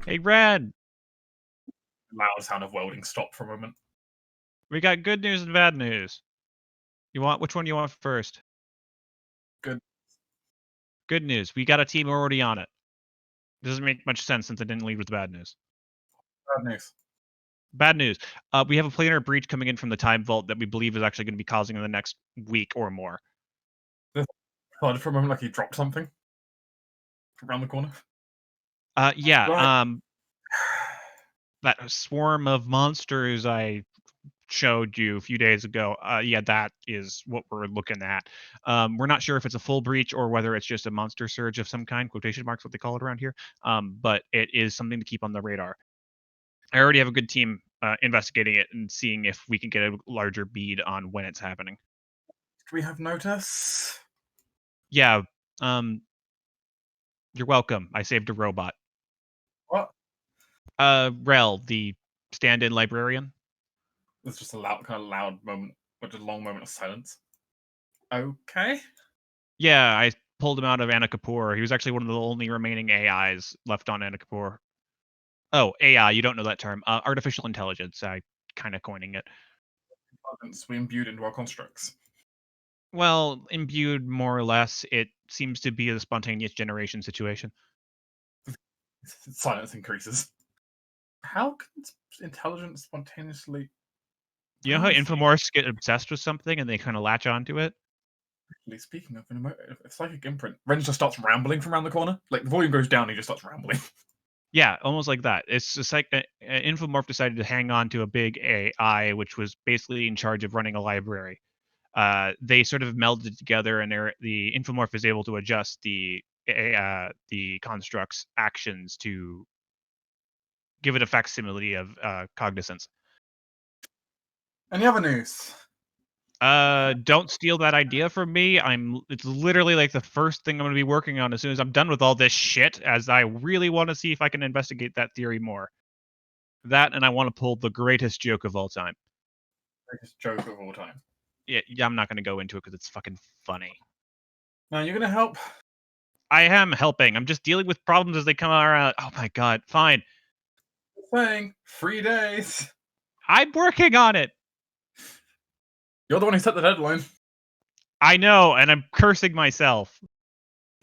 Hey, Red, Loud sound of welding stopped for a moment. we got good news and bad news. Which one do you want first? Good. Good news. We got a team already on it. Doesn't make much sense since I didn't lead with the bad news. Bad news. Bad news. We have a planar breach coming in from the time vault that we believe is actually going to be causing in the next week or more. Thought for a moment like he dropped something from around the corner. Yeah. Right. That swarm of monsters I showed you a few days ago. Yeah, that is what we're looking at. We're not sure if it's a full breach or whether it's just a monster surge of some kind, quotation marks, what they call it around here. But it is something to keep on the radar. I already have a good team investigating it and seeing if we can get a larger bead on when it's happening. Do we have notice? Yeah, you're welcome. I saved a robot. What? Rel, the stand-in librarian. There's just a loud moment, but just a long moment of silence. Okay. Yeah, I pulled him out of Anna Kapoor. He was actually one of the only remaining AIs left on Anna Kapoor. Oh, AI, you don't know that term. Artificial intelligence. I kind of coining it. Intelligence we imbued into our constructs. Well, imbued more or less. It seems to be a spontaneous generation situation. Silence increases. How can intelligence spontaneously? You know how infomorphs get obsessed with something and they kind of latch onto it? Speaking of a psychic imprint, Ren just starts rambling from around the corner. Like the volume goes down, he just starts rambling. Yeah, almost like that. It's just like an infomorph decided to hang on to a big AI, which was basically in charge of running a library. They sort of melded together, and the infomorph is able to adjust the construct's actions to give it a facsimile of cognizance. Any other news? Don't steal that idea from me. It's literally like the first thing I'm going to be working on as soon as I'm done with all this shit, as I really want to see if I can investigate that theory more. That, and I want to pull the greatest joke of all time. Greatest joke of all time. Yeah, I'm not going to go into it because it's fucking funny. Now you're gonna help. I am helping. I'm just dealing with problems as they come around. Oh my god, fine. Saying 3 days. I'm working on it. You're the one who set the deadline. I know, and I'm cursing myself.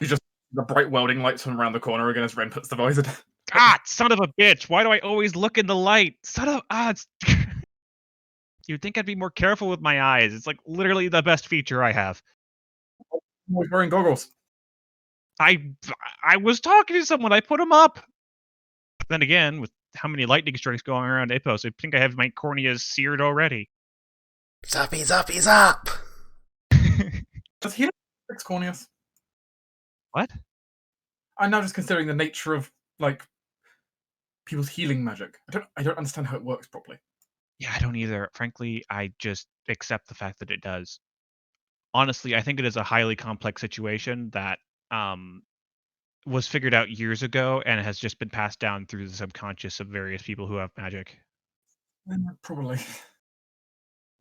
You just the bright welding lights from around the corner again as Ren puts the visor down. Ah, son of a bitch. Why do I always look in the light? You'd think I'd be more careful with my eyes. It's like literally the best feature I have. Always wearing goggles. I I was talking to someone. I put them up. Then again, with how many lightning strikes going around Ipos, I think I have my corneas seared already. Zappy, zappy, zap! Does he fix corneas? What? I'm now just considering the nature of like people's healing magic. I don't understand how it works properly. Yeah, I don't either. Frankly, I just accept the fact that it does. Honestly, I think it is a highly complex situation that um, was figured out years ago and has just been passed down through the subconscious of various people who have magic. Probably.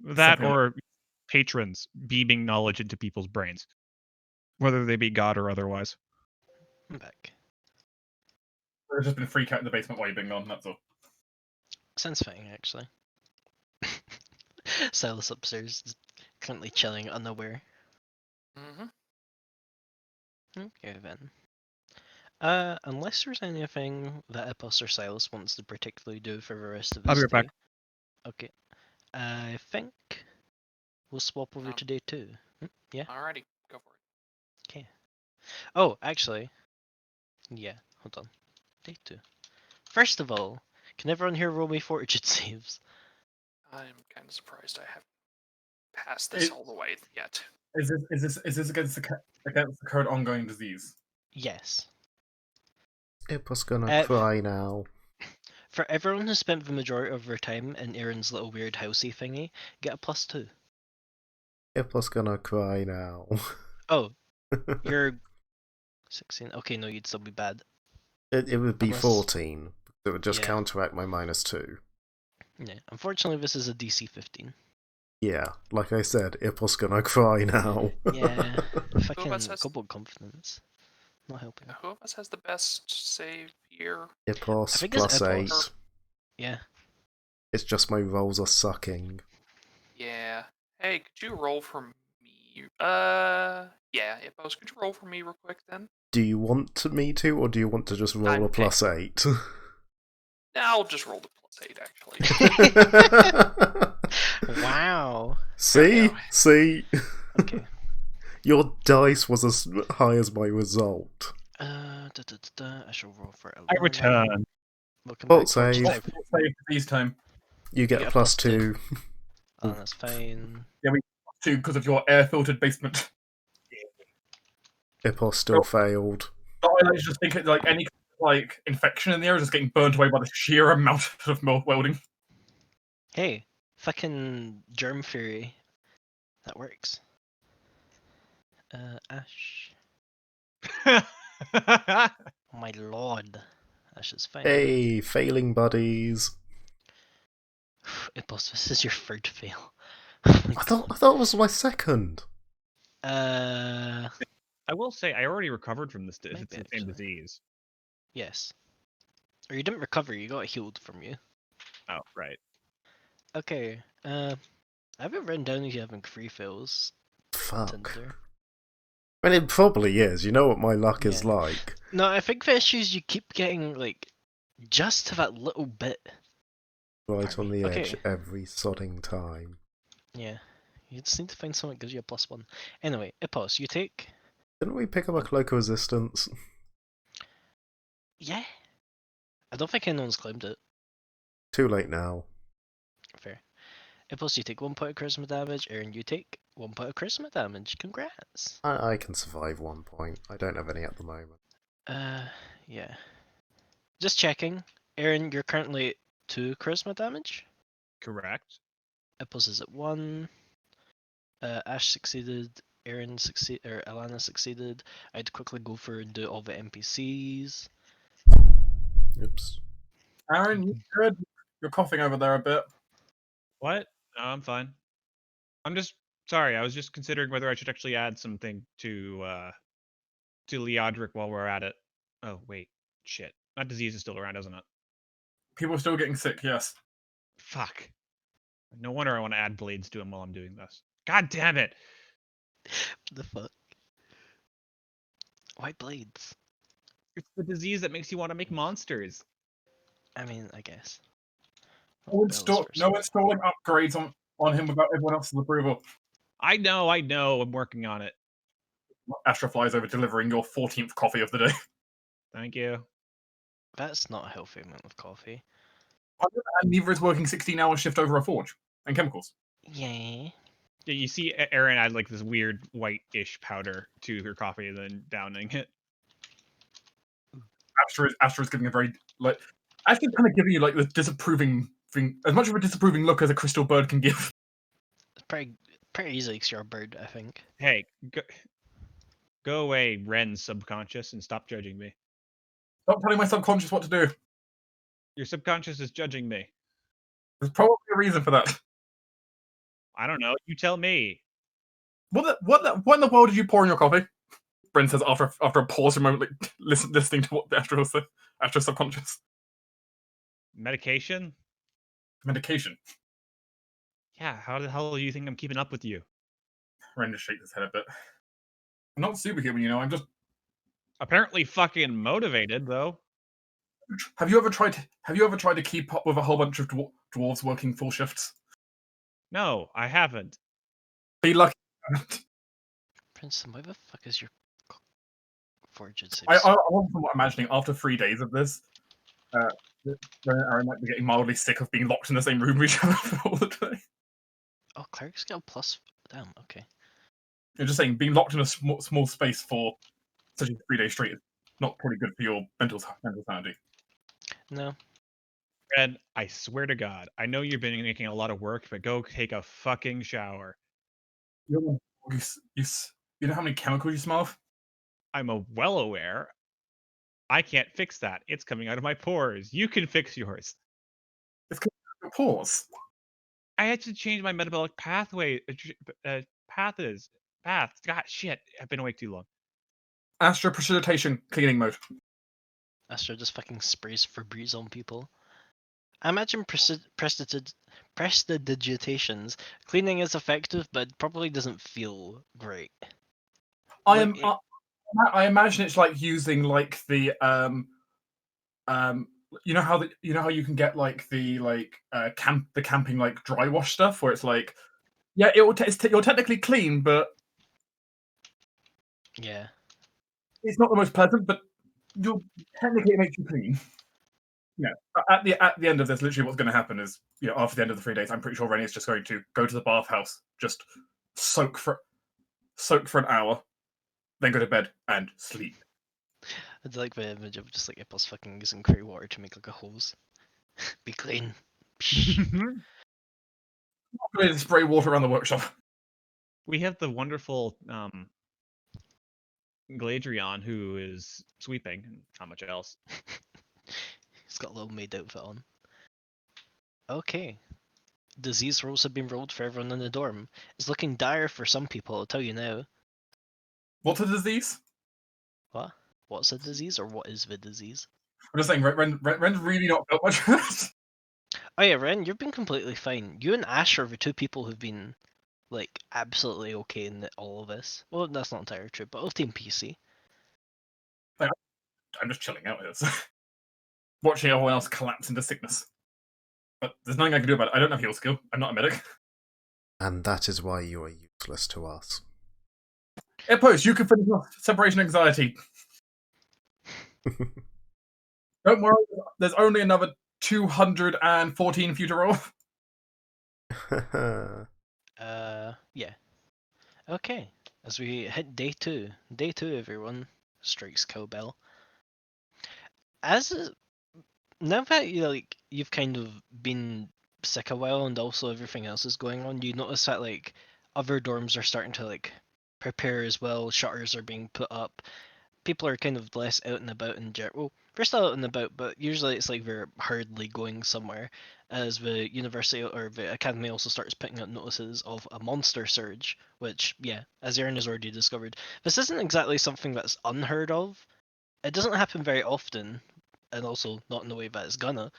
That Simply or patrons beaming knowledge into people's brains, whether they be God or otherwise. I'm back. I've just been freak out in the basement while you've been gone, that's all. Sounds fine, actually. Silas upstairs is currently chilling, unaware. Mm-hmm. Okay then. Unless there's anything that Epos or Silas wants to particularly do for the rest of I'll his be right day. back. Okay. I think we'll swap over to day 2. Yeah? Alrighty, go for it. Okay. Oh, actually. Yeah, hold on. Day 2. First of all, can everyone here roll me fortitude saves? I'm kind of surprised I haven't passed this all the way yet. Is this against the current ongoing disease? Yes. Ipos gonna cry now. For everyone who spent the majority of their time in Aaron's little weird housey thingy, get a +2. Ipos gonna cry now. Oh, you're 16. Okay, no, you'd still be bad. It would be Unless... 14. It would just Yeah. counteract my -2. Yeah, unfortunately this is a DC 15. Yeah, like I said, Ipos gonna cry now. Yeah, fucking couple confidence. Not helping. Who of us has the best save here? Ipos think it's plus Ipos. 8. Yeah. It's just my rolls are sucking. Yeah. Hey, could you roll for me? Yeah, Ipos, could you roll for me real quick then? Do you want me to, or do you want to just roll I'm a plus 8? I'll just roll the +8, actually. Wow. See? go. See? Okay. Your dice was as high as my result. I shall roll for I Alana. return. Welcome Fault back, save. Fortune Save disease time. You get get a a plus plus 2. Alana's fine. Yeah, we too because of your air filtered basement. Ipos still failed. I like to just think it like any like infection in the air is just getting burnt away by the sheer amount of welding. Hey, fucking germ fury. That works. Ash. Oh my lord. Ash is fine. Hey, failing buddies. Ipos, this is your third fail. I thought it was my second. Uh, I will say I already recovered from this. If Might it's be, the same actually. disease. yes. Or you didn't recover, you got healed from you. Oh, right. Okay, I have it written down as you having 3 fails. Fuck. Tinder. I mean, it probably is. You know what my luck is Yeah. like. No, I think the issue is you keep getting, like, just to that little bit. Right on the edge Okay. every sodding time. Yeah. You just need to find something that gives you a +1. Anyway, Ipos, you take... Didn't we pick up a cloak of resistance? Yeah. I don't think anyone's claimed it. Too late now. Fair. Ipos, you take 1 point of charisma damage. Aaron, you take 1 point of charisma damage. Congrats. I can survive 1 point. I don't have any at the moment. Yeah. Just checking. Aaron, you're currently at 2 charisma damage. Correct. Ipos is at 1. Ash succeeded. Aaron succeeded. Or Alana succeeded. I'd quickly go for and do all the NPCs. Oops. Aaron, you good? You're coughing over there a bit. What? No, I'm fine. I'm just sorry. I was just considering whether I should actually add something to Leodric while we're at it. Oh wait, shit. That disease is still around, isn't it? People are still getting sick, yes. Fuck. No wonder I want to add blades to him while I'm doing this. God damn it! The fuck? Why blades? It's the disease that makes you want to make monsters. I mean, I guess. No installing upgrades on him without everyone else's approval. I know. I'm working on it. Astra flies over delivering your 14th coffee of the day. Thank you. That's not a healthy amount of coffee. And neither is working 16-hour shift over a forge and chemicals. Yeah. Yeah, you see Erin add like this weird white-ish powder to her coffee and then downing it. Astra is giving a very like actually kind of giving you like the disapproving thing, as much of a disapproving look as a crystal bird can give. It's pretty easy because you're a bird, I think. Hey, go away, Ren's subconscious, and stop judging me. Stop telling my subconscious what to do. Your subconscious is judging me. There's probably a reason for that. I don't know. You tell me. What in the world did you pour in your coffee? Bryn says after a pause for a moment, like listening to what the Astra was saying. Astra subconscious. Medication? Medication. Yeah, how the hell do you think I'm keeping up with you? Ren just shakes his head a bit. I'm not superhuman, you know. I'm just. Apparently fucking motivated, though. Have you ever tried to keep up with a whole bunch of dwarves working full shifts? No, I haven't. Be lucky. Princeton, why the fuck is your fortune save? I wasn't imagining after 3 days of this, Ren and Aaron might be getting mildly sick of being locked in the same room with each other all the time. Oh, clerics get a plus. Damn. Okay. You're just saying being locked in a small space for such a 3 day straight is not pretty good for your mental sanity. No. Ren, I swear to God, I know you've been making a lot of work, but go take a fucking shower. You know how many chemicals you smell of? I'm well aware. I can't fix that. It's coming out of my pores. You can fix yours. It's because of your pores. I had to change my metabolic pathway. Paths. God, shit. I've been awake too long. Astro Precipitation cleaning mode. Astro just fucking sprays Febreze on people. I imagine prestidigitations cleaning is effective, but it probably doesn't feel great. I Like, am. I imagine it's like using like the you know how you can get like the camping like dry wash stuff where it's like you're technically clean, but yeah. it's not the most pleasant, but you'll technically it makes you clean. At the end of this, literally what's going to happen is, after the end of the 3 days, I'm pretty sure Rennie is just going to go to the bathhouse, just soak for an hour, then go to bed and sleep. I'd like the image of just like Ippos fucking using grey water to make like a hose. Be clean. Really spray water around the workshop. We have the wonderful Gladrion who is sweeping, and not much else. He's got a little maid outfit on. Okay. Disease rolls have been rolled for everyone in the dorm. It's looking dire for some people, I'll tell you now. What's a disease? What? What's a disease, or what is the disease? I'm just saying, Ren's really not built much for this. Oh yeah, Ren, you've been completely fine. You and Ash are the two people who've been, like, absolutely okay in all of this. Well, that's not entirely true, but of Team PC. I'm just chilling out here. Watching everyone else collapse into sickness. But there's nothing I can do about it. I don't have heal skill. I'm not a medic. And that is why you are useless to us. Ippos, you can finish off separation anxiety. Don't worry, there's only another 214 for you to roll. Yeah. Okay. As we hit day 2. Day 2, everyone. Strikes cowbell. Now that you've kind of been sick a while and also everything else is going on, you notice that like other dorms are starting to like prepare as well. Shutters are being put up. People are kind of less out and about in general. Well, they're still out and about, but usually it's like they're hurriedly going somewhere. As the university or the academy also starts picking up notices of a monster surge, which, yeah, as Aaron has already discovered, this isn't exactly something that's unheard of. It doesn't happen very often, and also not in the way that it's gonna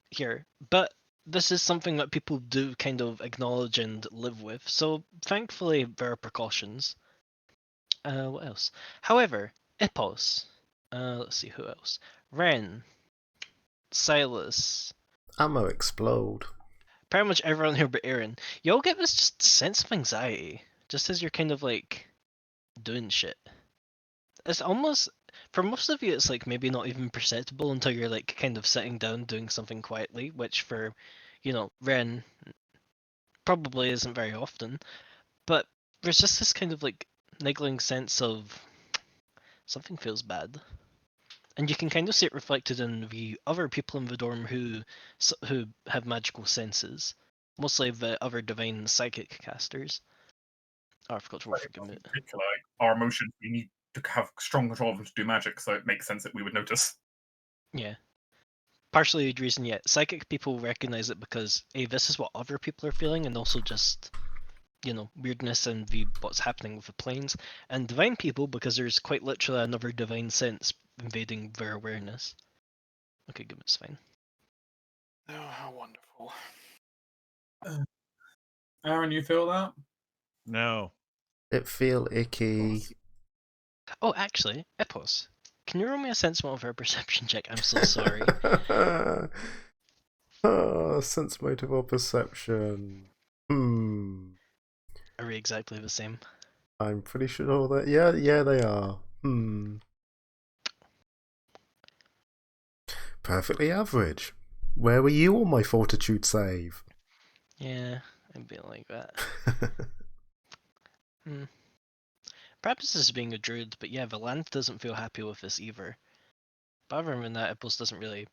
here. But this is something that people do kind of acknowledge and live with. So thankfully there are precautions. What else? However, Ippos. Let's see who else. Ren. Silas. Ammo explode. Pretty much everyone here but Aaron. You all get this just sense of anxiety. Just as you're kind of like doing shit. It's almost, for most of you, it's like maybe not even perceptible until you're like kind of sitting down doing something quietly, which for, Ren probably isn't very often. But there's just this kind of like niggling sense of something feels bad. And you can kind of see it reflected in the other people in the dorm who have magical senses. Mostly the other divine psychic casters. Oh, I forgot to roll for Gimut. Our emotions, we need to have strong control of them to do magic, so it makes sense that we would notice. Yeah. Partially the reason, yeah. Psychic people recognize it because, A, this is what other people are feeling, and also just, weirdness and what's happening with the planes. And divine people because there's quite literally another divine sense invading their awareness. Okay, Gimut's fine. Oh, how wonderful. Aaron, you feel that? No. It feel icky. Oh, actually, Ippos, can you roll me a sense motive or a perception check? I'm so sorry. Sense motive or perception. Are we exactly the same? I'm pretty sure that yeah they are. Perfectly average. Where were you on my fortitude save? Yeah, I'd be like that. Perhaps this is being a druid, but yeah, the land doesn't feel happy with this either. But other than that, Ippos doesn't really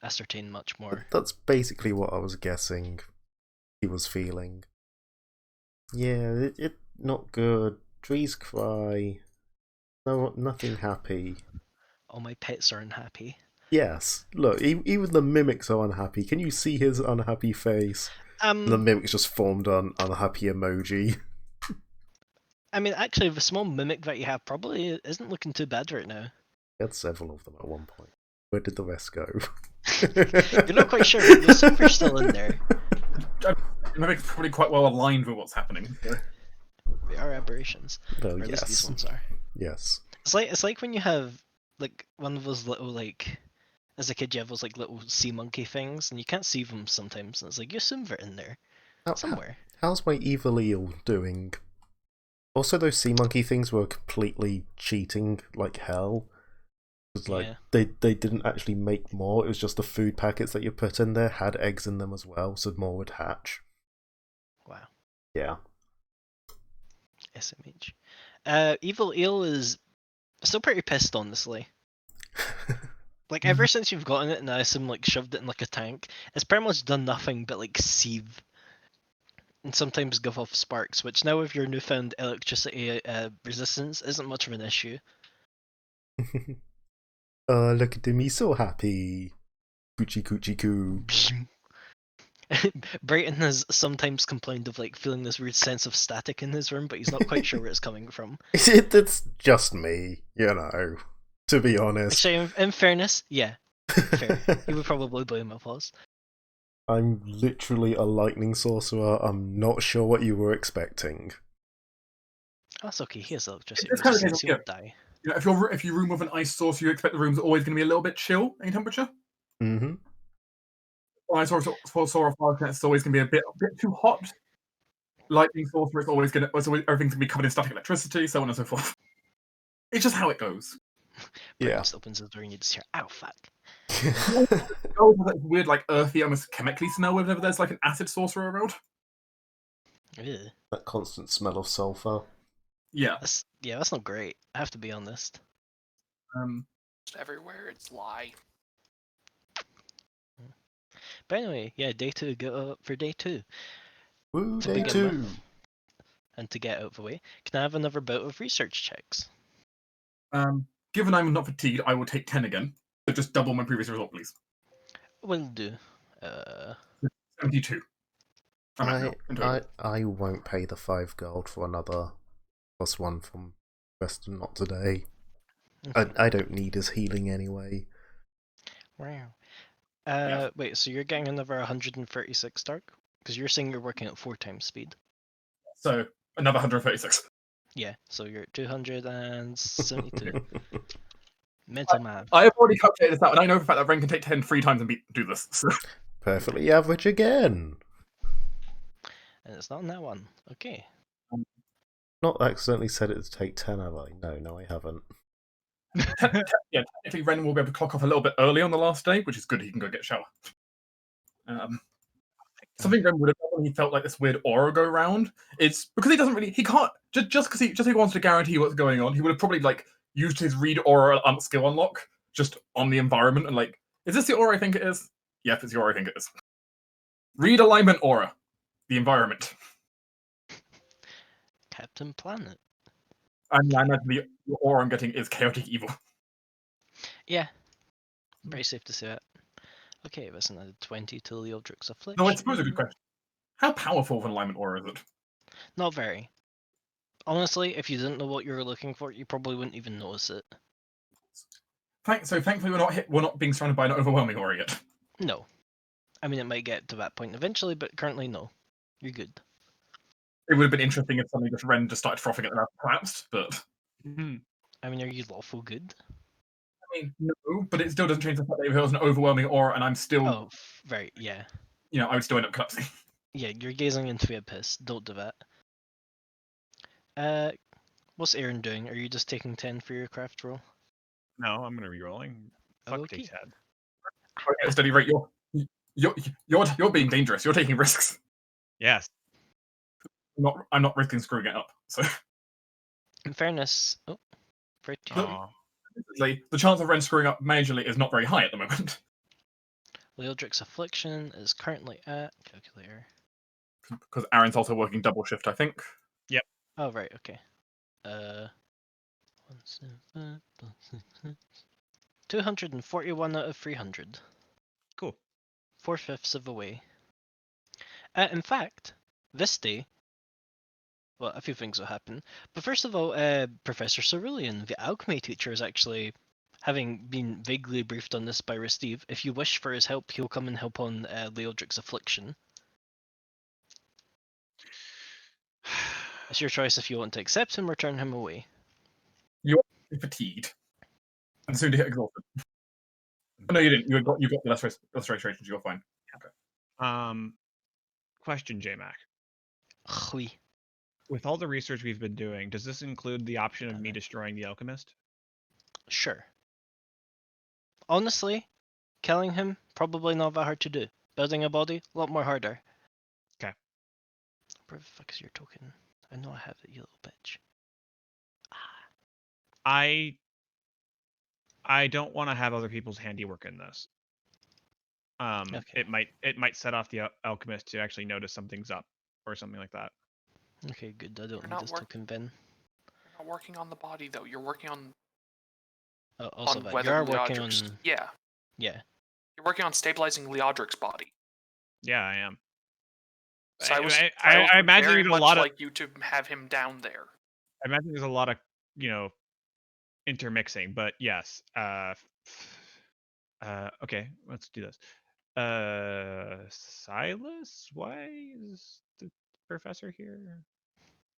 ascertain much more. That's basically what I was guessing he was feeling. Yeah, it not good. Trees cry. No, nothing happy. All my pets are unhappy. Yes, look, even the mimics are unhappy. Can you see his unhappy face? The mimics just formed an unhappy emoji. I mean, actually, the small mimic that you have probably isn't looking too bad right now. I had several of them at one point. Where did the rest go? You're not quite sure, but you'll see if they're still in there. Mimic's probably quite well aligned with what's happening. So. They are aberrations. Well, Or at least these yes. ones are. Yes. It's like when you have like one of those little like as a kid you have those like little sea monkey things and you can't see them sometimes. And it's like you assume they're in there somewhere. How's my evil eel doing? Also, those sea monkey things were completely cheating like hell. It was like Yeah. they didn't actually make more. It was just the food packets that you put in there had eggs in them as well, so more would hatch. Wow. Yeah. SMH. Evil Eel is still pretty pissed, honestly. Like ever since you've gotten it and I assume like shoved it in like a tank, it's pretty much done nothing but like seethe. And sometimes give off sparks, which now with your newfound electricity resistance isn't much of an issue. Oh, look at me, so happy. Coochie coochie coo. Brayton has sometimes complained of like feeling this weird sense of static in his room, but he's not quite sure where it's coming from. It's just me, you know. To be honest. Actually, in fairness, yeah, fair. He would probably blame us. I'm literally a lightning sorcerer. I'm not sure what you were expecting. That's okay. He has electricity It's kind of resistance. case He of, won't die. You know, if you room with an ice source, you expect the room's always going to be a little bit chill in temperature. Mm-hmm. Ice source or fire it's always going to be a bit too hot. Lightning sorcerer, it's always everything's going to be covered in static electricity, so on and so forth. It's just how it goes. Yeah. Just opens the door and you just hear, "Ow, fuck." Oh, that weird, like earthy, almost chemically smell whenever there's like an acid sorcerer around. Ew. That constant smell of sulfur. Yeah. That's not great. I have to be honest. Just everywhere, it's lie. But anyway, yeah, day 2. Go up for day 2. Woo, To day begin 2. with. And to get out of the way, can I have another bout of research checks? Given I'm not fatigued, I will take 10 again. So just double my previous result, please. Will do. 72. I'm at now, in total. I won't pay the 5 gold for another +1 from Western, not today. I don't need his healing anyway. Wow. Yeah. Wait, so you're getting another 136 dark? Because you're saying you're working at 4 times speed. So another 136. Yeah, so you're at 272. Mental math. I have already calculated this out, and I know for a fact that Ren can take 10 3 times and do this. So. Perfectly average again. And it's not in that one. Okay. Not accidentally said it to take 10, have I? No, I haven't. Yeah, technically Ren will be able to clock off a little bit early on the last day, which is good. He can go get a shower. Something Ren would have done when he felt like this weird aura go round. It's because he can't just because he wants to guarantee what's going on. He would have probably like used his read aura skill unlock just on the environment and like, is this the aura I think it is? Yep, it's the aura I think it is. Read alignment aura, the environment. Captain Planet. I imagine the aura I'm getting is chaotic evil. Yeah. Very safe to say that. Okay, that's another 20 to Leodric's Affliction. No, I suppose a good question. How powerful of an alignment aura is it? Not very. Honestly, if you didn't know what you were looking for, you probably wouldn't even notice it. So thankfully we're not being surrounded by an overwhelming aura yet. No. I mean, it might get to that point eventually, but currently, no. You're good. It would have been interesting if suddenly just Ren just started frothing at the mouth and collapsed, but... I mean, are you lawful good? I mean, no, but it still doesn't change the fact that if it was an overwhelming aura and I'm still... Oh, right, yeah. You know, I would still end up collapsing. Yeah, you're gazing into the abyss. Don't do that. What's Aaron doing? Are you just taking 10 for your craft roll? No, I'm gonna be rolling. Fuck Okay. takes head. Okay, at a steady rate, you're being dangerous. You're taking risks. Yes. I'm not risking screwing it up. So In fairness, the chance of Ren screwing up majorly is not very high at the moment. Leodric's Affliction is currently at calculator. Because Aaron's also working double shift, I think. Oh right, okay. 241 out of 300. Cool. 4/5 of the way. In fact, this day, Well, a few things will happen. But first of all, Professor Cerulean, the alchemy teacher, is actually, having been vaguely briefed on this by Resteve, if you wish for his help, he'll come and help on Leodric's affliction. It's your choice if you want to accept him or turn him away. You're fatigued. And soon to hit exhausted. Oh, no, you didn't. You got the illustrations. You're fine. Question, J-Mac. Oui. With all the research we've been doing, does this include the option of me destroying the alchemist? Sure. Honestly, killing him, probably not that hard to do. Building a body, a lot more harder. Okay. Where the fuck is your token? I know I have it, you little bitch. I don't want to have other people's handiwork in this. Okay. It might set off the alchemist to actually notice something's up or something like that. Okay, good. I don't You're need not this work- token then. You're not working on the body though. You're working on Also, on that whether you are working on. Leodric's. Yeah, Yeah. you're working on stabilizing Leodric's body. Yeah, I am. Silas I imagine very there's a much lot of. like you to have him down there. I imagine there's a lot of intermixing, but yes. Okay, let's do this. Silas, why is the professor here?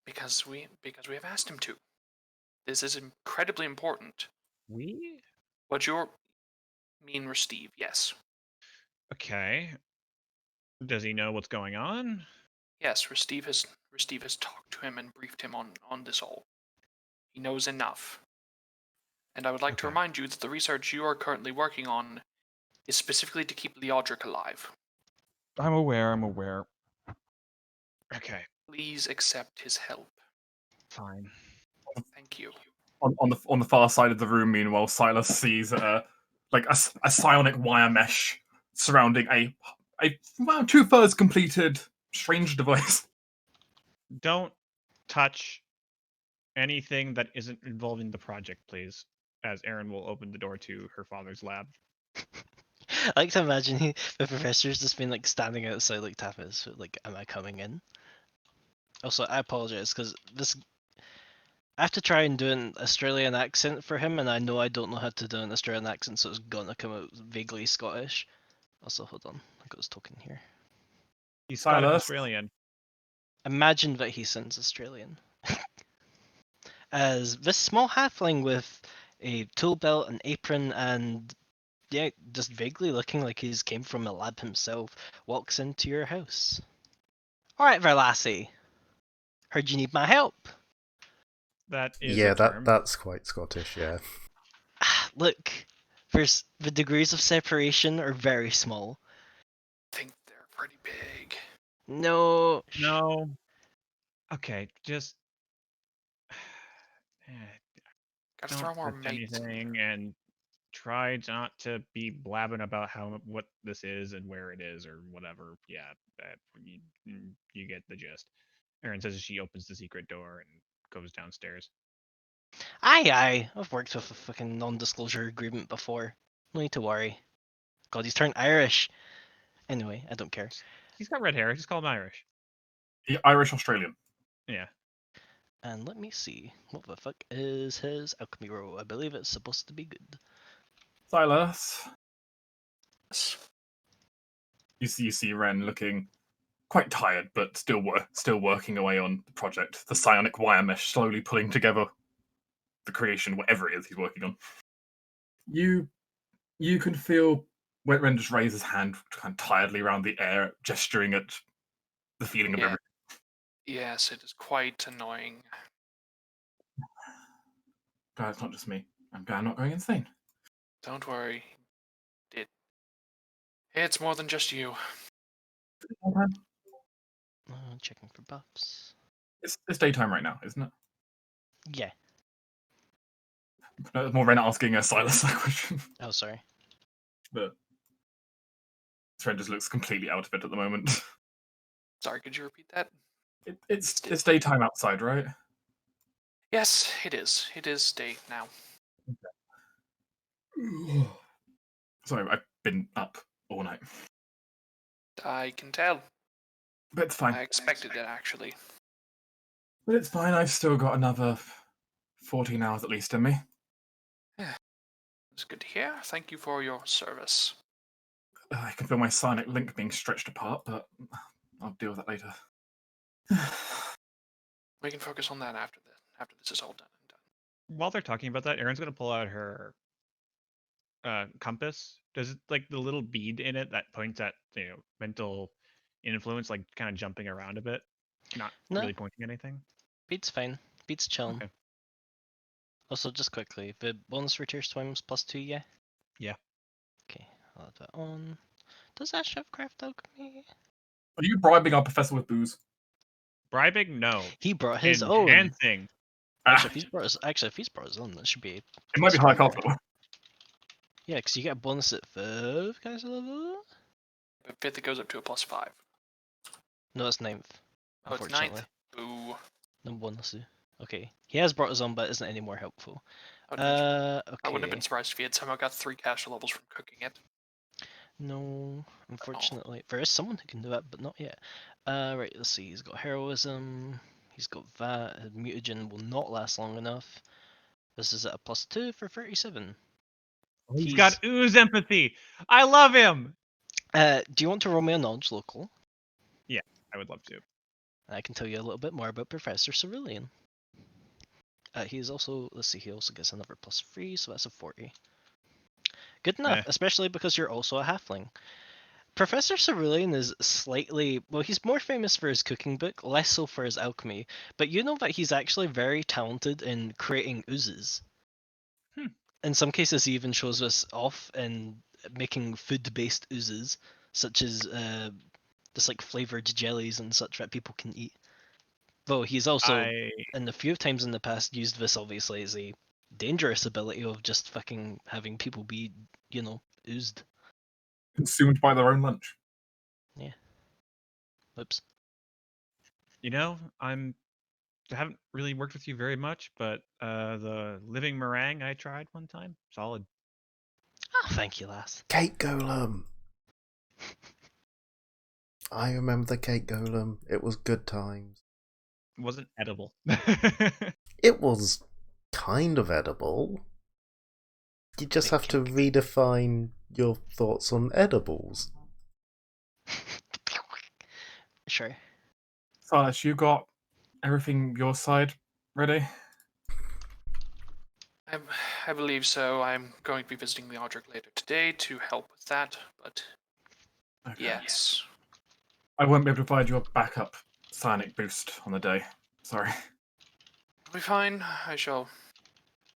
Because we have asked him to. This is incredibly important. We? What you're mean, Resteve? Yes. Okay. Does he know what's going on? Yes, Resteve has talked to him and briefed him on this all. He knows enough. And I would like to Okay. remind you that the research you are currently working on is specifically to keep Leodric alive. I'm aware. Okay, Please accept his help. fine. Thank you. On the far side of the room, meanwhile, Silas sees like a psionic wire mesh surrounding a well, 2/3 completed strange device. Don't touch anything that isn't involving the project, please. As Erin will open the door to her father's lab. I like to imagine the professor's just been like standing outside, like tapping his foot, like, "Am I coming in?" Also, I apologize because this. I have to try and do an Australian accent for him, and I know I don't know how to do an Australian accent, so it's gonna come out vaguely Scottish. Also, hold on, I got his token here. He's Scottish Silas. Australian. Imagine that he sounds Australian. As this small halfling with a tool belt, an apron, and yeah, just vaguely looking like he's came from a lab himself, walks into your house. Alright, Verlassie. Heard you need my help. That is Yeah, a term. that's quite Scottish, yeah. Look, first, the degrees of separation are very small. I think they're pretty big. No. No. Okay, just Gotta don't throw more touch mates in anything there. and try not to be blabbing about what this is and where it is or whatever. Yeah, that you get the gist. Erin says as she opens the secret door and goes downstairs. Aye, I've worked with a fucking non-disclosure agreement before. No need to worry. God, he's turned Irish. Anyway, I don't care. He's got red hair. Just call him Irish. Irish Australian. Yeah. And let me see. What the fuck is his alchemy roll? I believe it's supposed to be good. Silas. Yes. You see Ren looking quite tired, but still working away on the project. The psionic wire mesh slowly pulling together the creation, whatever it is he's working on. You can feel Ren just raise his hand kind of tiredly around the air, gesturing at the feeling of Yeah. everything. Yes, it is quite annoying. Glad it's not just me. I'm glad I'm not going insane. Don't worry. It's more than just you. Checking for buffs. It's daytime right now, isn't it? Yeah. No, it's more Ren asking Silas that question. Oh, sorry. But Ren just looks completely out of it at the moment. Sorry, could you repeat that? It's daytime outside, right? Yes, it is. It is day now. Sorry, I've been up all night. I can tell. But it's fine. I expected it, actually. But it's fine. I've still got another 14 hours at least in me. It's good to hear. Thank you for your service. I can feel my psionic link being stretched apart, but I'll deal with that later. We can focus on that after this is all done and done. While they're talking about that, Erin's gonna pull out her compass. Does it like the little bead in it that points at mental influence, like kind of jumping around a bit, not No. really pointing anything? Beat's fine. Beat's chilling. Okay. Also, just quickly, the bonus return swims +2, yeah? Yeah. Okay, I'll add that on. Does Ash have craft alchemy? Are you bribing our professor with booze? Bribing, no. He brought his own. Enhancing. Actually, if he's brought his own, that should be. It might be high stronger. after all. Yeah, because you get a bonus at 5 guys level. But 5th it goes up to a +5. No, it's 9th. Oh, it's Unfortunately. 9th. Boo. No bonus. Okay. He has brought his own, but isn't any more helpful. Okay. I wouldn't have been surprised if he had somehow got 3 caster levels from cooking it. No, unfortunately. There is someone who can do that, but not yet. Right, let's see. He's got heroism. He's got that. His mutagen will not last long enough. This is at a +2 for 37. He's got ooze empathy. I love him. Do you want to roll me a knowledge local? Yeah, I would love to. I can tell you a little bit more about Professor Cerulean. He is also, let's see, he also gets another +3, so that's a 40. Good enough, especially because you're also a halfling. Professor Cerulean is slightly, well, he's more famous for his cooking book, less so for his alchemy, but you know that he's actually very talented in creating oozes. In some cases, he even shows us off in making food-based oozes, such as just like flavored jellies and such that people can eat. Though he's also, in a few times in the past, used this obviously as a dangerous ability of just fucking having people be, oozed. Consumed by their own lunch. Yeah. Oops. I haven't really worked with you very much, but the living meringue I tried one time, solid. Oh, thank you, lass. Cake golem. I remember the cake golem. It was good times. It wasn't edible. It was kind of edible. You just have to redefine your thoughts on edibles. Sure. Silas, you got everything your side ready? I believe so. I'm going to be visiting the Audric later today to help with that, but Okay. yes. I won't be able to provide you a backup psionic boost on the day. Sorry. It'll be fine. I shall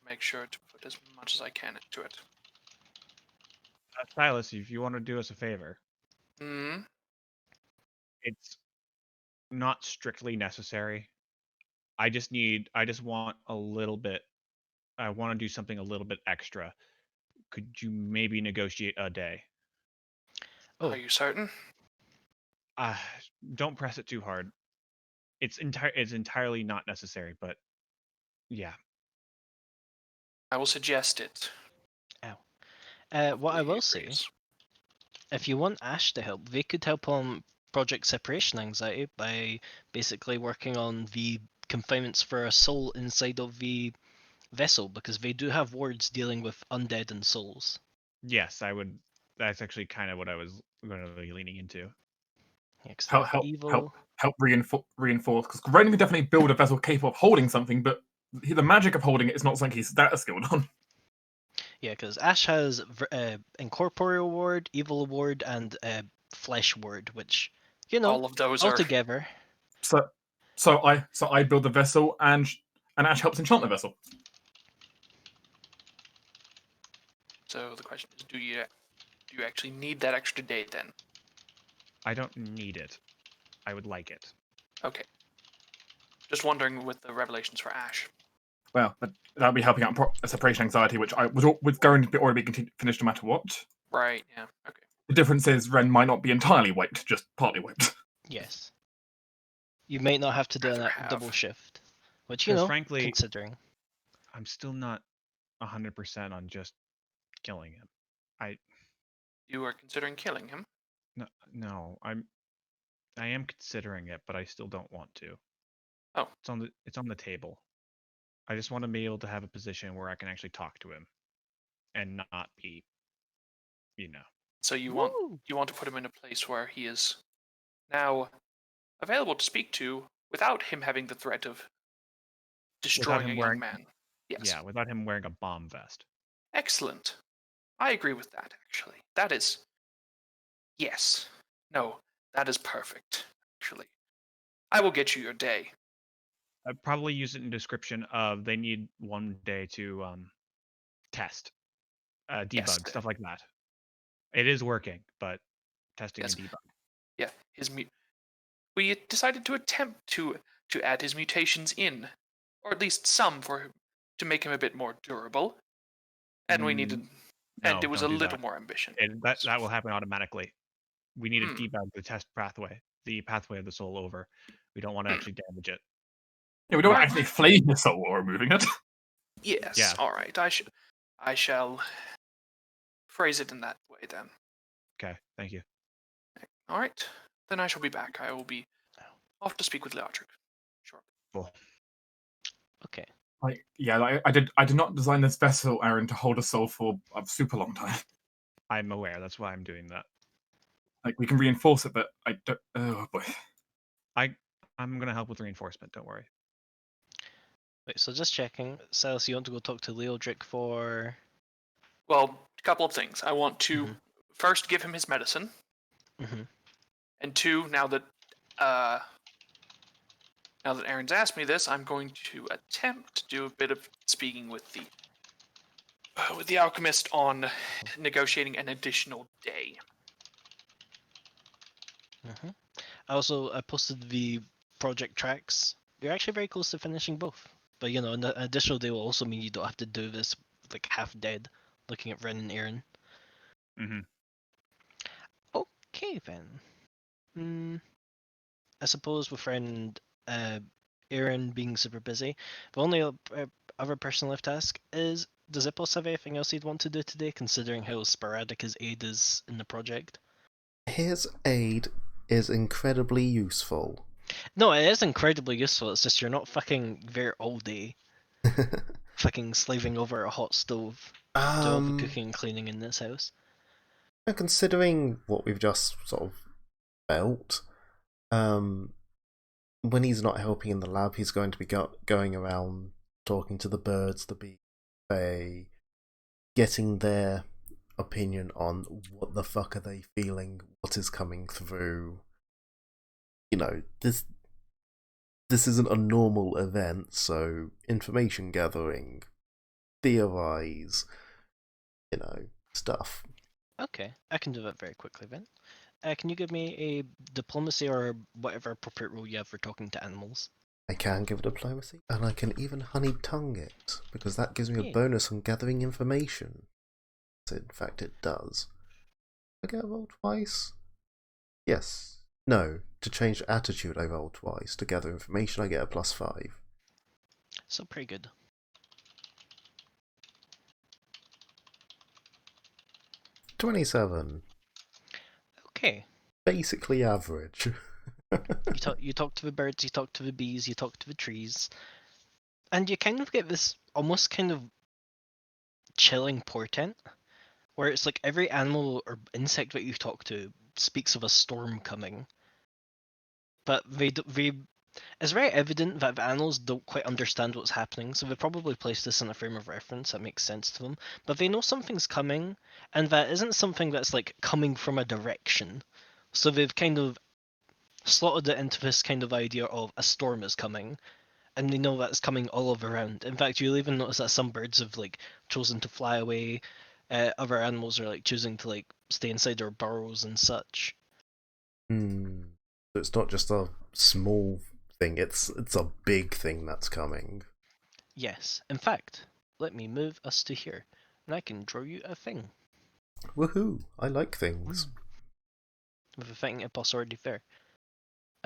make sure to put as much as I can into it. Silas, if you want to do us a favor, it's not strictly necessary. I just want a little bit. I want to do something a little bit extra. Could you maybe negotiate a day? Oh. Are you certain? Don't press it too hard. It's entirely not necessary, but yeah. I will suggest it. Ow. What I will say, if you want Ash to help, they could help on Project Separation Anxiety by basically working on the confinements for a soul inside of the vessel, because they do have wards dealing with undead and souls. Yes, I would. That's actually kind of what I was going to be leaning into. Yeah, help reinforce. Because Ren can definitely build a vessel capable of holding something, but the magic of holding it is not something he's that skilled on. Yeah, because Ash has Incorporeal Ward, Evil Ward, and Flesh Ward, which, all of those all are together. So I build the vessel, and Ash helps enchant the vessel. So the question is, do you actually need that extra day then? I don't need it. I would like it. Okay. Just wondering with the revelations for Ash. Well, that'll be helping out separation anxiety, which I was going to already be finished no matter what. Right, yeah, okay. The difference is Ren might not be entirely wiped, just partly wiped. Yes. You might not have to do a double shift, which, frankly, considering. I'm still not 100% on just killing him. You are considering killing him? No, I am considering it, but I still don't want to. Oh. It's on the table. I just want to be able to have a position where I can actually talk to him and not be, you know. So you Woo! want to put him in a place where he is now available to speak to without him having the threat of destroying a him young wearing- man. Yes. Yeah, without him wearing a bomb vest. Excellent. I agree with that, actually. That is. Yes. No, that is perfect, actually. I will get you your day. I'd probably use it in description of they need 1 day to test, debug, Yes. stuff like that. It is working, but testing Yes. and debug. Yeah, we decided to attempt to add his mutations in, or at least some to make him a bit more durable. And we needed, and No, it was a don't do little that. more ambition. That will happen automatically. We need to Hmm. debug the test pathway, the pathway of the soul over. We don't want to actually damage it. Yeah, we don't Alright. actually flame the soul while removing it. Yes. Yeah. All right. I shall phrase it in that way then. Okay, thank you. All right. Then I shall be back. I will be off to speak with Leotric. Sure. Cool. Okay. I did not design this vessel, Aaron, to hold a soul for a super long time. I'm aware. That's why I'm doing that. Like, we can reinforce it, but I don't. Oh boy. I'm gonna help with reinforcement. Don't worry. Wait, so just checking. Silas, you want to go talk to Leodric for... Well, a couple of things. I want to Mhm. first give him his medicine, Mm-hmm. and two, now that Aaron's asked me this, I'm going to attempt to do a bit of speaking with the alchemist on negotiating an additional day. Mm-hmm. I posted the project tracks. You're actually very close to finishing both. But you know, an additional day will also mean you don't have to do this like half dead, looking at Ren and Aaron. Mm-hmm. Okay then. I suppose with Ren and Aaron being super busy, the only other person left to ask is, does Ipos have anything else he'd want to do today, considering how sporadic his aid is in the project? His aid is incredibly useful. No, it is incredibly useful. It's just you're not fucking there all day, fucking slaving over a hot stove, do all the cooking and cleaning in this house. Considering what we've just sort of felt, when he's not helping in the lab, he's going to be going around talking to the birds, the bees, getting their opinion on what the fuck are they feeling, what is coming through. You know, this isn't a normal event, so information gathering, theorize, stuff. Okay, I can do that very quickly then. Can you give me a diplomacy or whatever appropriate role you have for talking to animals? I can give diplomacy, and I can even honey tongue it, because that gives me a Yeah. bonus on gathering information. So in fact, it does. I get a roll twice? Yes. No. To change attitude, I roll twice. To gather information, I get a +5. So pretty good. 27. Okay. Basically average. You talk to the birds, you talk to the bees, you talk to the trees, and you kind of get this almost kind of chilling portent, where it's like every animal or insect that you talk to speaks of a storm coming, but it's very evident that the animals don't quite understand what's happening, so they probably place this in a frame of reference that makes sense to them, but they know something's coming, and that isn't something that's like coming from a direction, so they've kind of slotted it into this kind of idea of a storm is coming, and they know that's coming all over around. In fact, you'll even notice that some birds have like chosen to fly away. Other animals are like choosing to like stay inside their burrows and such. So it's not just a small thing, it's a big thing that's coming. Yes. In fact, let me move us to here, and I can draw you a thing. Woohoo! I like things. With a thing Ipos already there.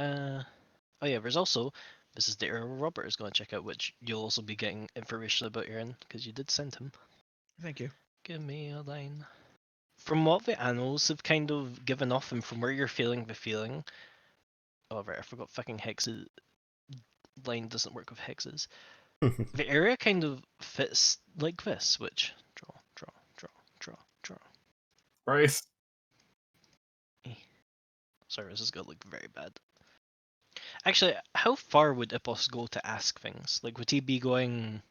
Oh yeah, there's also, this is the area Robert is going to check out, which you'll also be getting information about Aaron, because you did send him. Thank you. Give me a line. From what the animals have kind of given off, and from where you're feeling the feeling. Oh right, I forgot fucking Hex's line doesn't work with hexes. The area kind of fits like this, which draw. Right. Sorry, this is gonna look very bad. Actually, how far would Ipos go to ask things? Like, would he be going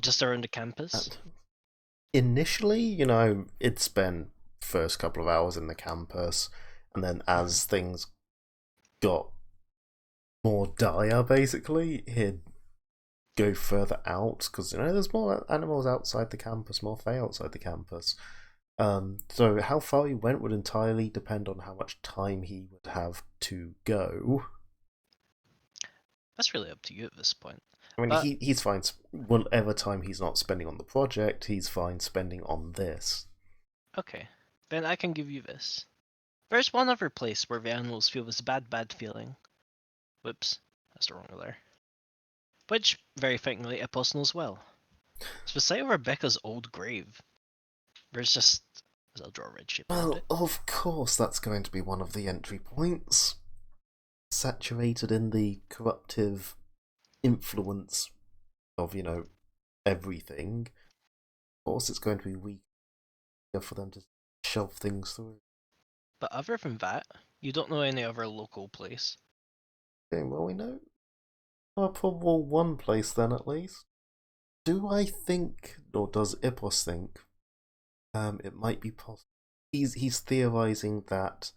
just around the campus? Initially, it'd spend first couple of hours in the campus, and then as things got more dire, basically, he'd go further out, because there's more animals outside the campus, more Fae outside the campus. So how far he went would entirely depend on how much time he would have to go. That's really up to you at this point. I mean, But- he's fine. Whatever time he's not spending on the project, he's fine spending on this. Okay, then I can give you this. There's one other place where the animals feel this bad feeling. Whoops, that's the wrong there. Which, very fittingly, Ipos knows well. It's the site of Rebecca's old grave. There's I'll draw a red shape around Well, it. of course that's going to be one of the entry points. Saturated in the corruptive influence of, everything. Of course it's going to be weaker for them to shove things through. But other than that, you don't know any other local place. Okay, well, we know a probable one place then, at least. Do I think, or does Ipos think, it might be possible? He's theorizing that,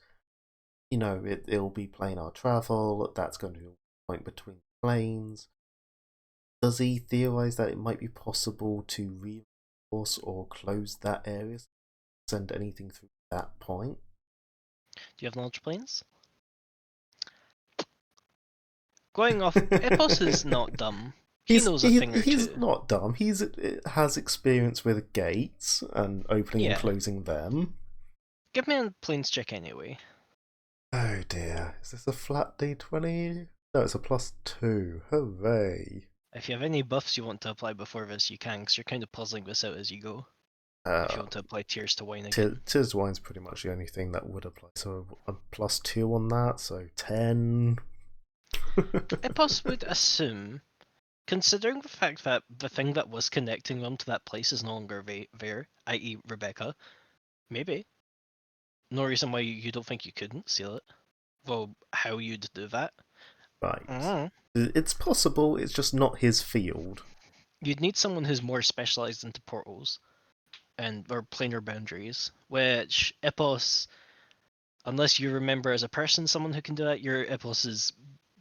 it'll be planar travel, that's going to be a point between planes. Does he theorize that it might be possible to reinforce or close that area, send anything through that point? Do you have knowledge planes? Going off, Ipos is not dumb. He knows a thing or he's two. not dumb. He has experience with gates and opening Yeah. and closing them. Give me a planes check anyway. Oh dear, is this a flat D20? No, it's a +2. Hooray! If you have any buffs you want to apply before this, you can, because you're kind of puzzling this out as you go. If you want to apply tears to wine again. Tears to Wine's pretty much the only thing that would apply. So a +2 on that, so 10. Ipos would assume, considering the fact that the thing that was connecting them to that place is no longer there, i.e. Rebecca, maybe. No reason why you don't think you couldn't seal it. Well, how you'd do that? Right. It's possible, it's just not his field. You'd need someone who's more specialized into portals or planar boundaries, which Ipos, unless you remember as a person someone who can do that, your Ipos is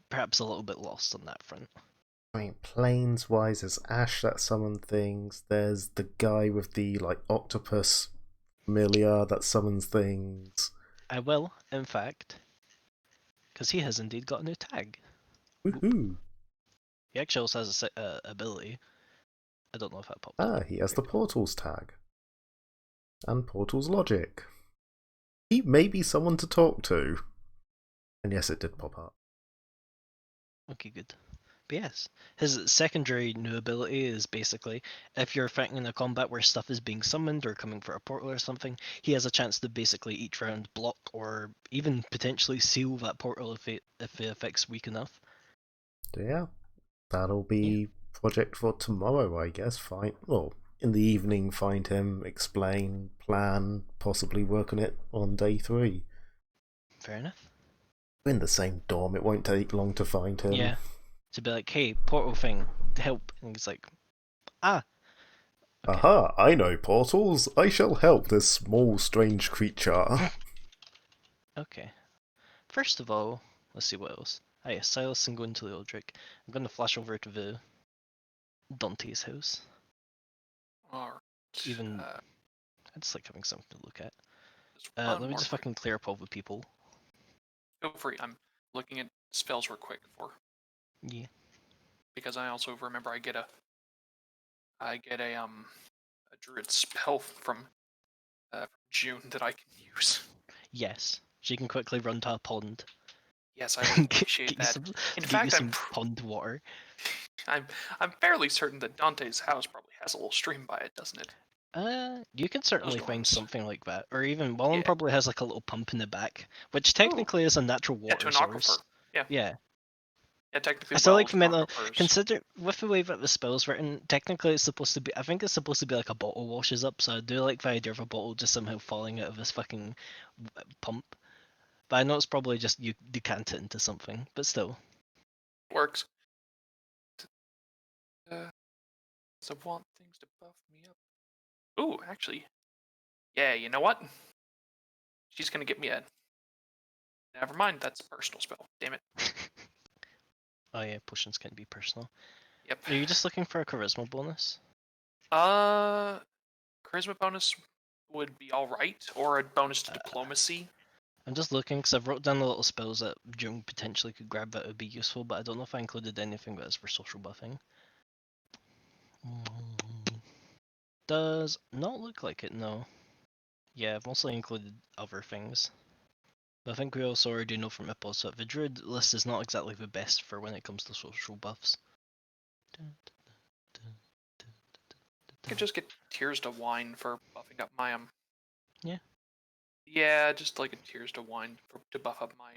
perhaps a little bit lost on that front. I mean, planes-wise, there's Ash that summons things. There's the guy with the octopus familiar that summons things. I will, in fact, because he has indeed got a new tag. Woohoo! He actually also has a ability. I don't know if that popped up. He has the Portals tag. And Portals logic. He may be someone to talk to. And yes, it did pop up. Okay, good. But yes, his secondary new ability is basically, if you're fighting in a combat where stuff is being summoned or coming for a portal or something, he has a chance to basically each round block or even potentially seal that portal if the effect's weak enough. So yeah, that'll be project for tomorrow, I guess. In the evening, find him, explain, plan, possibly work on it on day 3. Fair enough. We're in the same dorm, it won't take long to find him. Yeah. To be like, hey, portal thing, help. And he's like, okay. Aha, I know portals. I shall help this small, strange creature. Okay. First of all, let's see what else. Ah, yes, Silas and go into the Eldrick. I'm going to flash over to the Dante's house. Alright. Even I just like having something to look at. just one Let me more just thing. fucking clear up all the people. Go free. I'm looking at spells real quick Yeah. because I also remember I get a druid spell from June that I can use. Yes. She can quickly run to a pond. Yes, I would appreciate Get you that. some, In get you fact, some pond water. I'm fairly certain that Dante's house probably has a little stream by it, doesn't it? You can certainly find dorms. something like that. Or even Wallen Yeah. probably has like a little pump in the back, which technically is a natural Yeah, to water an source. aquifer. Yeah. Yeah. Yeah, technically, I still like wells for don't mental. go first. Consider with the way that the spell's written, technically it's supposed to be. I think it's supposed to be like a bottle washes up. So I do like the idea of a bottle just somehow falling out of this fucking pump. But I know it's probably just you decant it into something. But still, Works. So I want things to buff me up. Ooh, actually, yeah. You know what? She's gonna get me a. Never mind. That's a personal spell. Damn it. oh yeah, potions can be personal. Yep. Are you just looking for a charisma bonus? Charisma bonus would be all right, or a bonus to diplomacy. I'm just looking because I've wrote down the little spells that Jung potentially could grab that would be useful, but I don't know if I included anything that is for social buffing. Does not look like it, no. Yeah, I've mostly included other things. But I think we also already know from Ippos that the druid list is not exactly the best for when it comes to social buffs. I could just get tears to wine for buffing up my Yeah. Yeah, just like a tears to wine to buff up my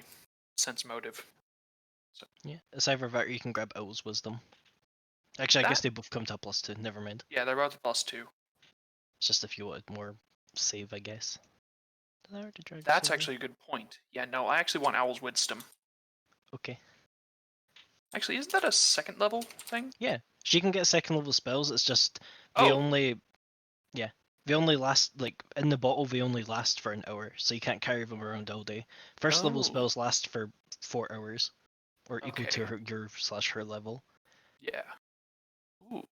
sense motive. So Yeah, it's either that or you can grab Owl's Wisdom. Actually, I guess That- they both come to a +2, never mind. yeah, they're both +2. It's just if you wanted more save, I guess. Did I already drag this That's over? actually a good point. Yeah, no, I actually want Owl's Wisdom. Okay. Actually, isn't that a second level thing? Yeah, she can get second level spells, it's just Oh, they only last, like, in the bottle they only last for an hour, so you can't carry them around all day. First level Oh. spells last for 4 hours, or equal to Okay. your/her level. yeah. Ooh.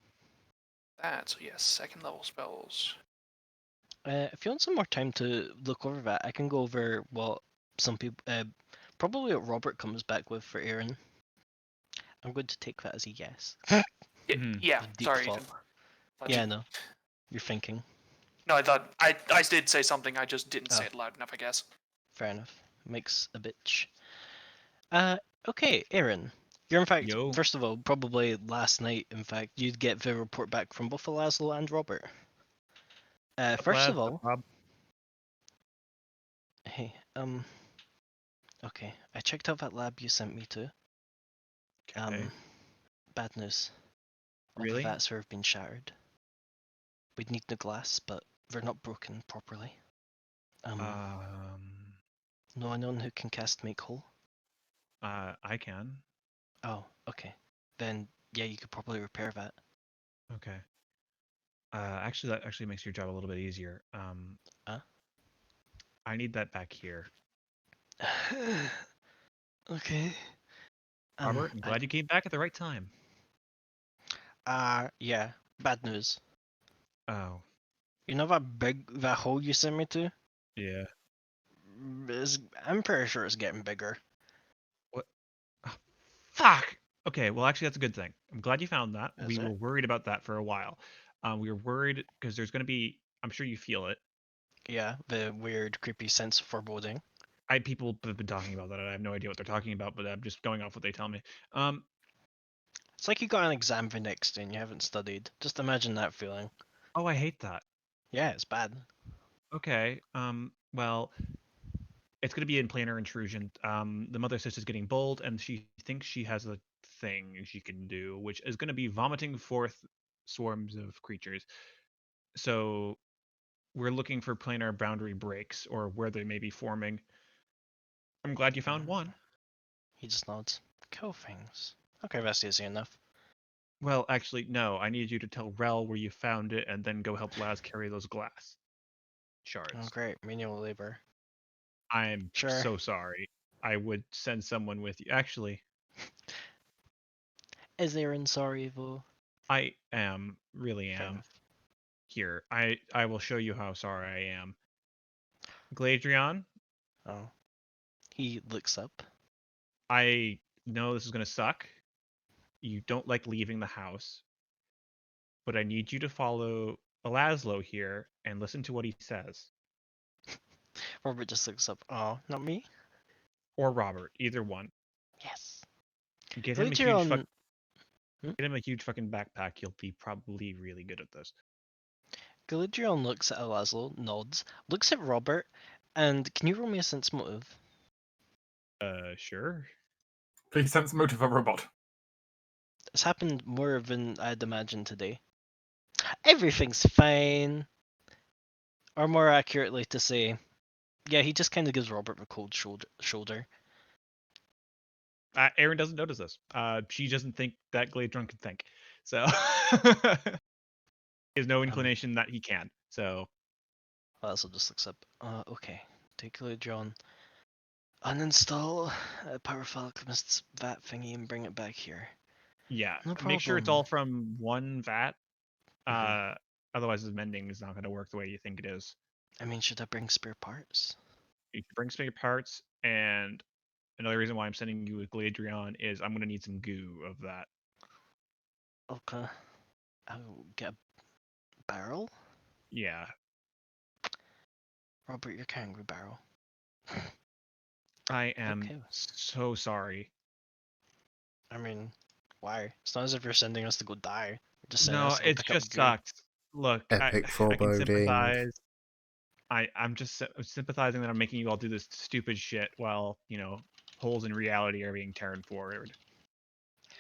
So yeah, second level spells. If you want some more time to look over that, I can go over what some people, probably what Robert comes back with for Aaron. I'm going to take that as a yes. Yeah, A deep sorry, thought. Ethan. Thought Yeah, you- no, you're thinking. No, I thought I did say something. I just didn't say Oh. it loud enough, I guess. Fair enough. Makes a bitch. Okay, Aaron. You're in fact, Yo. first of all, probably last night, in fact, you'd get the report back from both Laszlo and Robert. First of all, hey, okay, I checked out that lab you sent me to. Okay. Bad news. All the Really? vats have been shattered. We'd need the glass, but they're not broken properly. No one who can cast Make Whole? I can. Oh, okay. Then, yeah, you could probably repair that. Okay. Actually, that actually makes your job a little bit easier. Huh? I need that back here. Okay. Robert, I'm glad you came back at the right time. Yeah, bad news. Oh, You know that hole you sent me to? yeah. I'm pretty sure it's getting bigger. What? Oh, fuck! Okay, well, actually, that's a good thing. I'm glad you found that. Is We it? were worried about that for a while. We were worried because there's going to be, I'm sure you feel it. Yeah, the weird, creepy sense of foreboding. People have been talking about that, and I have no idea what they're talking about, but I'm just going off what they tell me. It's like you got an exam the next day and you haven't studied. Just imagine that feeling. Oh, I hate that. Yeah, it's bad. Okay. Well, it's going to be in planar intrusion. The mother sister's getting bold, and she thinks she has a thing she can do, which is going to be vomiting forth swarms of creatures. So we're looking for planar boundary breaks or where they may be forming. I'm glad you found one. He just nods. Cool things. Okay, that's easy enough. Well, actually, no. I need you to tell Rel where you found it, and then go help Laz carry those glass shards. Oh, great. Manual labor. I'm Sure. so sorry. I would send someone with you. Actually, Is Aaron sorry, though? I am, really Fair am. enough. Here, I will show you how sorry I am. Gladrion, Oh. He looks up. I know this is gonna suck. You don't like leaving the house, but I need you to follow Laszlo here and listen to what he says. Robert just looks up. Oh, not me? Or Robert, either one. Yes. Get him a Later huge on, get him a huge fucking backpack. He'll be probably really good at this. Galadriel looks at Laszlo, nods, looks at Robert, and can you roll me a sense motive? Sure. Please sense motive of a robot. It's happened more than I'd imagined today. Everything's fine. Or more accurately to say, yeah, he just kind of gives Robert a cold shoulder. Erin doesn't notice this. She doesn't think that Gladron can think. So he has no inclination that he can. So Well, that's just looks up. Okay. Take John. Uninstall Powerful Alchemist's VAT thingy and bring it back here. yeah, No make sure it's problem. all from one vat. Mhm. Otherwise, the mending is not going to work the way you think it is. I mean, should I bring spare parts? You can bring spare parts, and another reason why I'm sending you with Gladrion is I'm going to need some goo of that. Okay. I'll get a barrel? Yeah, Robert, you're carrying a barrel. I am Okay. so sorry. I mean, why? It's not as if you're sending us to go die. You're just sending No, us to go it pick up just goo. sucks. Look, Epic I can foreboding. sympathize. I'm just sympathizing that I'm making you all do this stupid shit while, holes in reality are being torn forward.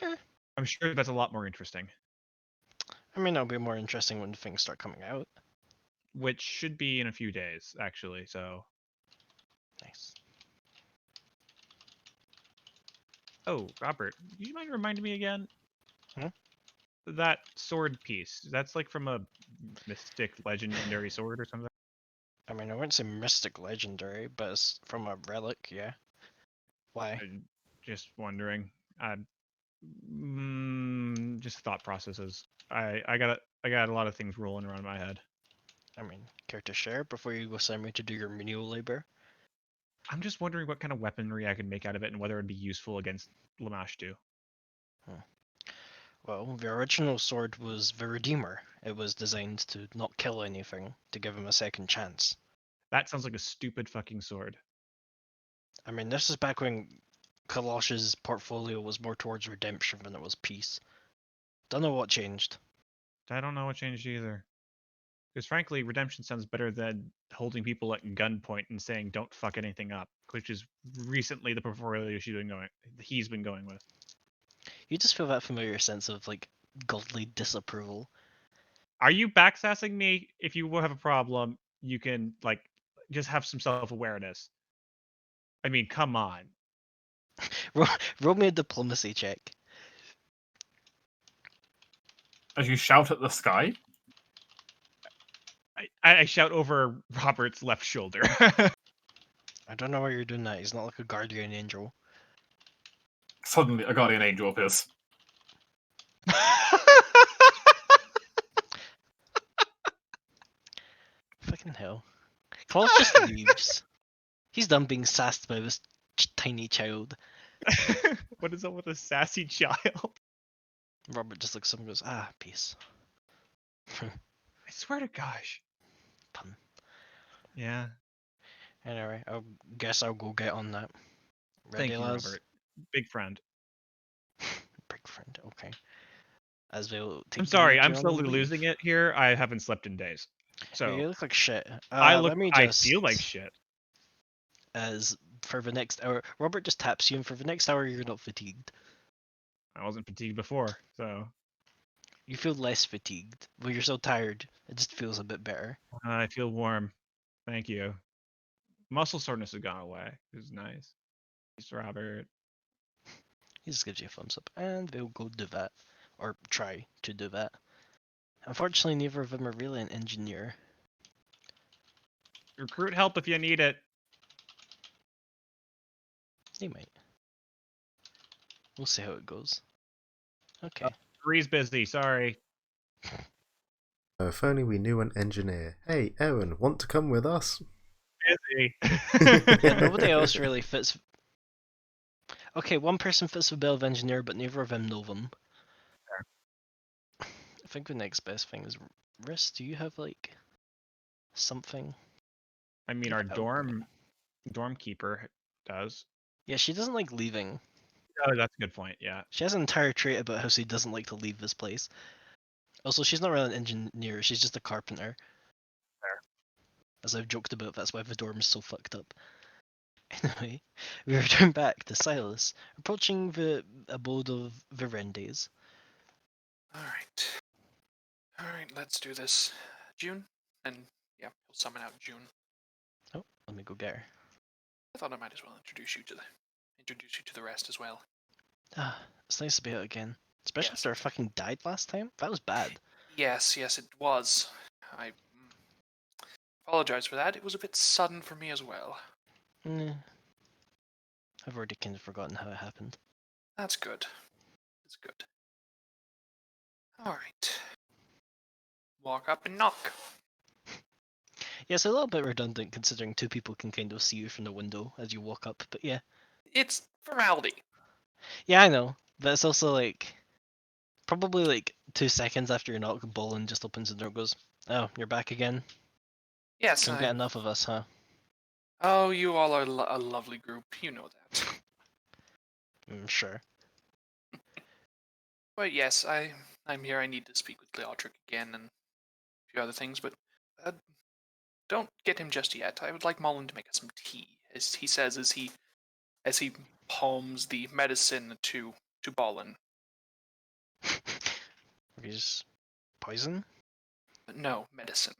Eh. I'm sure that's a lot more interesting, I mean, it'll be more interesting when things start coming out. which should be in a few days, actually. So, Nice. oh, Robert, do you mind reminding me again? Hmm? That sword piece, that's like from a mystic legendary sword or something? I mean, I wouldn't say mystic legendary, but it's from a relic, yeah. Why? Just wondering. Just thought processes. I got a lot of things rolling around my head. I mean, care to share before you go send me to do your menial labor? I'm just wondering what kind of weaponry I could make out of it and whether it'd be useful against Lamashtu. Well, the original sword was the Redeemer. It was designed to not kill anything, to give him a second chance. That sounds like a stupid fucking sword. I mean, this is back when Kalosh's portfolio was more towards redemption than it was peace. Don't know what changed. I don't know what changed either. Because frankly, redemption sounds better than holding people at gunpoint and saying don't fuck anything up, which is recently the portfolio he's been going with. You just feel that familiar sense of, like, godly disapproval. Are you backsassing me? If you have a problem, you can just have some self-awareness. I mean, come on. Roll me a diplomacy check. As you shout at the sky, I shout over Robert's left shoulder. I don't know why you're doing that. He's not like a guardian angel. suddenly a guardian angel appears. Fucking hell. Klaus just leaves. He's done being sassed by this tiny child. What is up with a sassy child? Robert just looks at him and goes, ah, peace. I swear to gosh. Pun. Yeah. Anyway, I guess I'll go get on that. Ready, Thank you, lads? Robert. Big friend. Big friend, okay. As we'll take I'm sorry, I'm Gladrion slowly and losing leave. it here. I haven't slept in days. Yeah, So you look like shit. I Let me feel like shit. As for the next hour, Robert just taps you, and for the next hour, you're not fatigued. I wasn't fatigued before, so You feel less fatigued. Well, you're so tired, it just feels a bit better. I feel warm. Thank you. Muscle soreness has gone away. It was nice. Thanks, Robert. He just gives you a thumbs up, and they'll go do that. Or try to do that. Unfortunately, neither of them are really an engineer. Recruit help if you need it. They might. We'll see how it goes. Okay. Bree's busy. Sorry. If only we knew an engineer. Hey, Erin, want to come with us? Busy. Yeah, nobody else really fits. Okay, one person fits the bill of engineer, but neither of them know them. I think the next best thing is Riss. Do you have like something? I mean, Like our dorm keeper does. Yeah, she doesn't like leaving. Oh, that's a good point. Yeah. She has an entire trait about how she doesn't like to leave this place. Also, she's not really an engineer. She's just a carpenter. Fair. As I've joked about, that's why the dorm is so fucked up. Anyway, we return back to Silas, approaching the abode of Verendes. Alright. Alright, let's do this. June? And yeah, we'll summon out June. Oh, let me go get her. I thought I might as well introduce you to the rest as well. Ah, it's nice to be out again. Especially Yes. after I fucking died last time. That was bad. Yes, it was. I apologize for that. It was a bit sudden for me as well. I've already kind of forgotten how it happened. That's good. That's good. Alright. Walk up and knock. Yeah, it's a little bit redundant considering two people can kind of see you from the window as you walk up, but yeah. It's formality. Yeah, I know. But it's also like probably like 2 seconds after your knock, Bolin just opens the door and goes, "Oh, you're back again? Yes, Couldn't get enough of us, huh?" Oh, you all are a lovely group. You know that. Sure. But yes, I'm here. I need to speak with Leodric again and a few other things, but uh, don't get him just yet. I would like Mullen to make us some tea, as he says as he palms the medicine to Bolin. Is poison? No, medicine.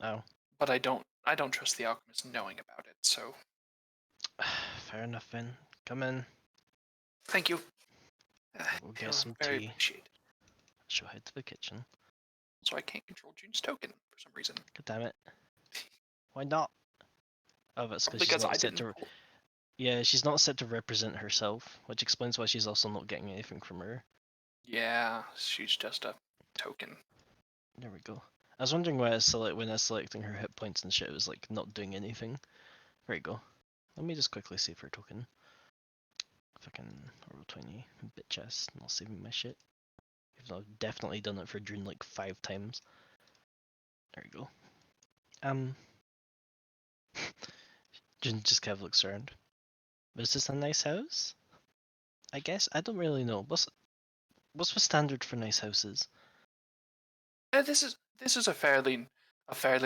Oh. But I don't trust the alchemist knowing about it, so Fair enough then. Come in. thank you. We'll He'll get some very tea. appreciate it. She'll head to the kitchen. So I can't control June's token for some reason. God damn it. Why not? Oh, that's because she's Because I not set didn't. to. Yeah, she's not set to represent herself, which explains why she's also not getting anything from her. Yeah, she's just a token. There we go. I was wondering why when I was selecting her hit points and shit, it was like not doing anything. There you go. Let me just quickly save her token. Fucking roll 20 bitch ass, not saving my shit. Even though I've definitely done it for June like 5 times. There you go. June just kind of looks around. Is this a nice house? I guess I don't really know. What's the standard for nice houses? This is a fairly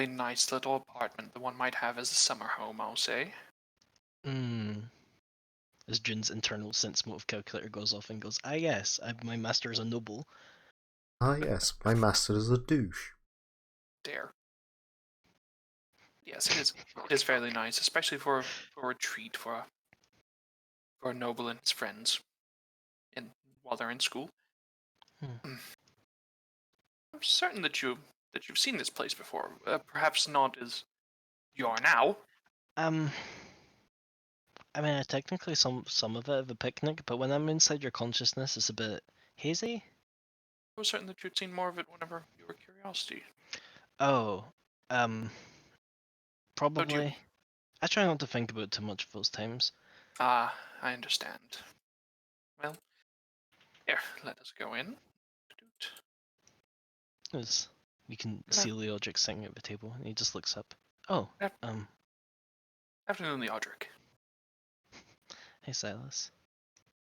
nice little apartment that one might have as a summer home, I'll say. As June's internal sense motive calculator goes off and goes, "Ah yes, my master is a noble." Ah, yes, my master is a douche. Dare. Yes, it is. It is fairly nice, especially for a retreat for a noble and his friends, while they're in school. I'm certain that you've seen this place before. Perhaps not as you are now. I mean, I technically some of it of a picnic, but when I'm inside your consciousness, it's a bit hazy. I was certain that you'd seen more of it whenever you were curiosity. Oh, How'd you? probably. I try not to think about too much of those times. Ah, I understand. Well, here, let us go in. As you can see Leodric sitting at the table, and he just looks up. Oh, Afternoon, Leodric. Hey Silas.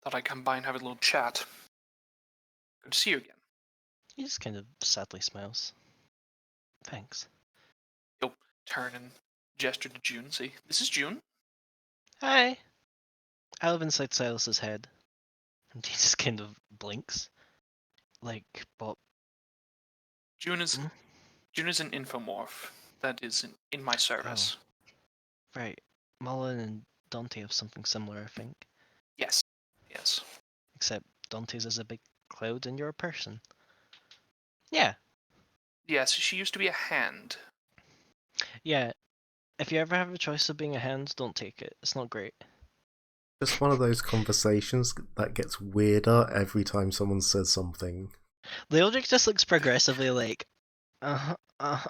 Thought I'd come by and have a little chat. Good to see you again. He just kind of sadly smiles. Thanks. He'll turn and gesture to June. Say, "This is June." Hi. I live inside Silas's head, and he just kind of blinks, like, "But June is an infomorph that is in my service. right, Mullen and Dante have something similar, I think. Yes. Except Dante's is a big cloud and you're a person. Yeah. Yes, she used to be a hand. Yeah. If you ever have a choice of being a hand, don't take it. It's not great. Just one of those conversations that gets weirder every time someone says something. Leodric just looks progressively like,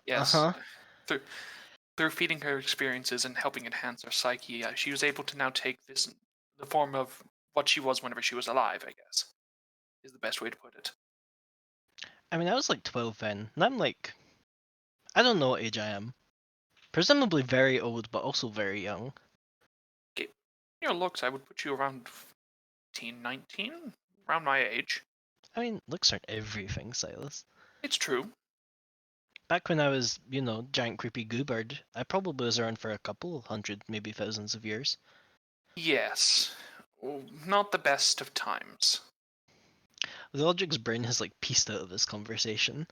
Yes. Through feeding her experiences and helping enhance her psyche, she was able to now take the form of what she was whenever she was alive, I guess, is the best way to put it. I mean, I was like 12 then, and I'm like, I don't know what age I am. Presumably very old, but also very young. Okay. Your looks, I would put you around 18, 19, around my age. I mean, looks aren't everything, Silas. It's true. Back when I was, giant creepy goobird, I probably was around for a couple hundred, maybe thousands of years. Yes. Not the best of times. The Logic's brain has like pieced out of this conversation.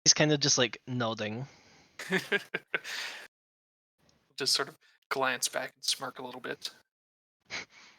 He's kind of just like nodding. Just sort of glance back and smirk a little bit.